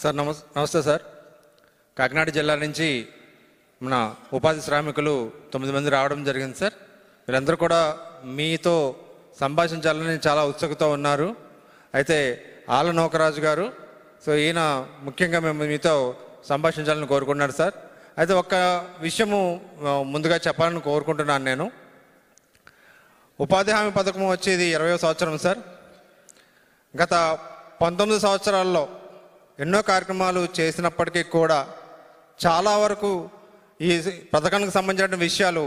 Sir నమస్తే sir. Kakinada జిల్లా నుంచి మన ఉపాధి శ్రామికులు 9 మంది రావడం జరిగింది సార్. వీళ్ళందరూ కూడా మీతో సంభాషించాలని చాలా ఉత్సుకత ఉన్నారు. అయితే ఆళ్ళ నూకరాజు గారు, సో ఈయన ముఖ్యంగా మేము మీతో సంభాషించాలని కోరుకుంటున్నారు సార్. అయితే ఒక్క విషయము ముందుగా చెప్పాలని కోరుకుంటున్నాను. నేను ఉపాధి హామీ పథకం వచ్చేది 20వ సంవత్సరం సార్. గత 19 సంవత్సరాల్లో ఎన్నో కార్యక్రమాలు చేసినప్పటికీ కూడా చాలా వరకు ఈ పథకానికి సంబంధించిన విషయాలు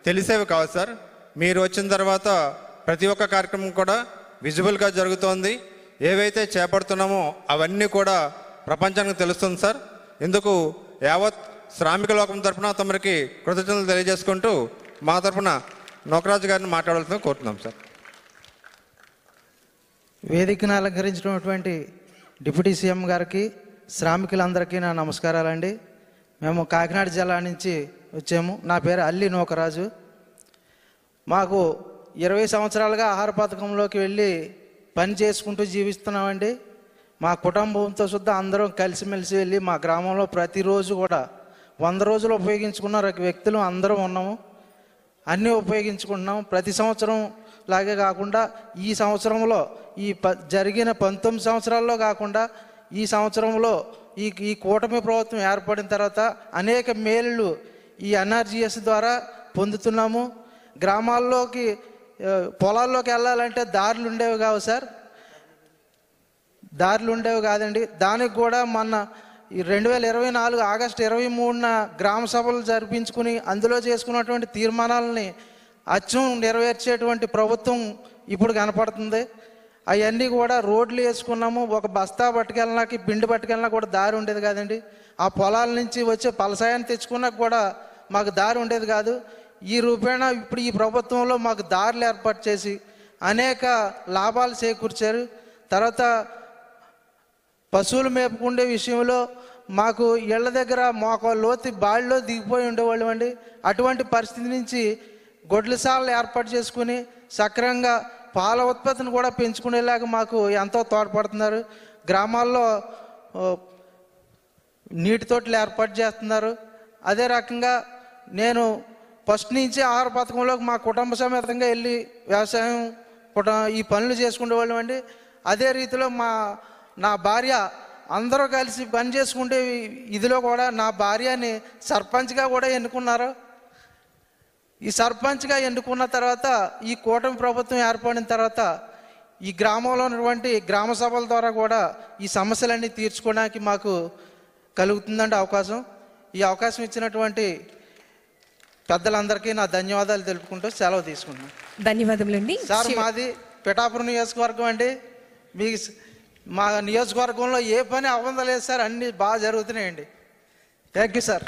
తెలిసేవి కాదు సార్. మీరు వచ్చిన తర్వాత ప్రతి ఒక్క కార్యక్రమం కూడా విజిబుల్గా జరుగుతోంది. ఏవైతే చేపడుతున్నామో అవన్నీ కూడా ప్రపంచానికి తెలుస్తుంది సార్. ఇందుకు యావత్ శ్రామిక లోకం తరఫున తమరికి కృతజ్ఞతలు తెలియజేసుకుంటూ మా తరఫున నూకరాజు గారిని మాట్లాడాల్సిందిగా కోరుతున్నాం సార్. వేదికను అలంకరించినటువంటి డిప్యూటీ సీఎం గారికి, శ్రామికులందరికీ నా నమస్కారాలండి. మేము కాకినాడ జిల్లా నుంచి వచ్చాము. నా పేరు అల్లి నూకరాజు. మాకు 20 సంవత్సరాలుగా ఆహార పథకంలోకి వెళ్ళి పని చేసుకుంటూ జీవిస్తున్నామండి. మా కుటుంబంతో సుద్ధా అందరం కలిసిమెలిసి వెళ్ళి మా గ్రామంలో ప్రతిరోజు కూడా 100 రోజులు ఉపయోగించుకున్న వ్యక్తులు అందరం ఉన్నాము. అన్నీ ఉపయోగించుకుంటున్నాం. ప్రతి సంవత్సరం లాగే కాకుండా ఈ సంవత్సరంలో జరిగిన 19 సంవత్సరాల్లో కాకుండా ఈ సంవత్సరంలో ఈ కూటమి ప్రభుత్వం ఏర్పడిన తర్వాత అనేక మేలులు ఈ ఎన్ఆర్జీఎస్ ద్వారా పొందుతున్నాము. గ్రామాల్లోకి పొలాల్లోకి వెళ్ళాలంటే దారులు ఉండేవి కావు సార్, దారులు ఉండేవి కాదండి. దానికి కూడా మొన్న 2024 ఆగస్టు 23న గ్రామ సభలు జరిపించుకుని అందులో చేసుకున్నటువంటి తీర్మానాలని అచ్చం నెరవేర్చేటువంటి ప్రభుత్వం ఇప్పుడు కనపడుతుంది. అవన్నీ కూడా రోడ్లు వేసుకున్నాము. ఒక బస్తా పట్టుకెళ్ళడానికి, పిండి పట్టుకెళ్ళినా కూడా దారి ఉండేది కాదండి. ఆ పొలాల నుంచి వచ్చే పలసాయాన్ని తెచ్చుకున్నాక కూడా మాకు దారి ఉండేది కాదు. ఈ రూపేణా ఇప్పుడు ఈ ప్రభుత్వంలో మాకు దారులు ఏర్పాటు చేసి అనేక లాభాలు చేకూర్చారు. తర్వాత పశువులు మేపుకుండే విషయంలో మాకు ఇళ్ల దగ్గర లోతు బావిలో దిగిపోయి ఉండేవాళ్ళు అండి. అటువంటి పరిస్థితి నుంచి గొడ్లశాలలు ఏర్పాటు చేసుకుని సక్రమంగా పాల ఉత్పత్తిని కూడా పెంచుకునేలాగా మాకు ఎంతో తోడ్పడుతున్నారు. గ్రామాల్లో నీటి తోటలు ఏర్పాటు చేస్తున్నారు. అదే రకంగా నేను ఫస్ట్ నుంచి ఆహార పథకంలోకి మా కుటుంబ సమేతంగా వెళ్ళి వ్యవసాయం ఈ పనులు చేసుకునేవాళ్ళం అండి. అదే రీతిలో నా భార్య అందరూ కలిసి పని చేసుకుంటే ఇదిలో కూడా నా భార్యని సర్పంచ్గా కూడా ఎన్నుకున్నారు. ఈ సర్పంచ్గా ఎన్నుకున్న తర్వాత ఈ కూటమి ప్రభుత్వం ఏర్పడిన తర్వాత ఈ గ్రామంలో ఉన్నటువంటి గ్రామ సభల ద్వారా కూడా ఈ సమస్యలన్నీ తీర్చుకోవడానికి మాకు కలుగుతుందండి అవకాశం. ఈ అవకాశం ఇచ్చినటువంటి పెద్దలందరికీ నా ధన్యవాదాలు తెలుపుకుంటూ సెలవు తీసుకుంటున్నాను. ధన్యవాదములండి సార్. మాది పిఠాపురం నియోజకవర్గం అండి. మా నియోజకవర్గంలో ఏ పని అవ్వలేదు సార్, అన్నీ బాగా జరుగుతున్నాయండి. Thank you sir.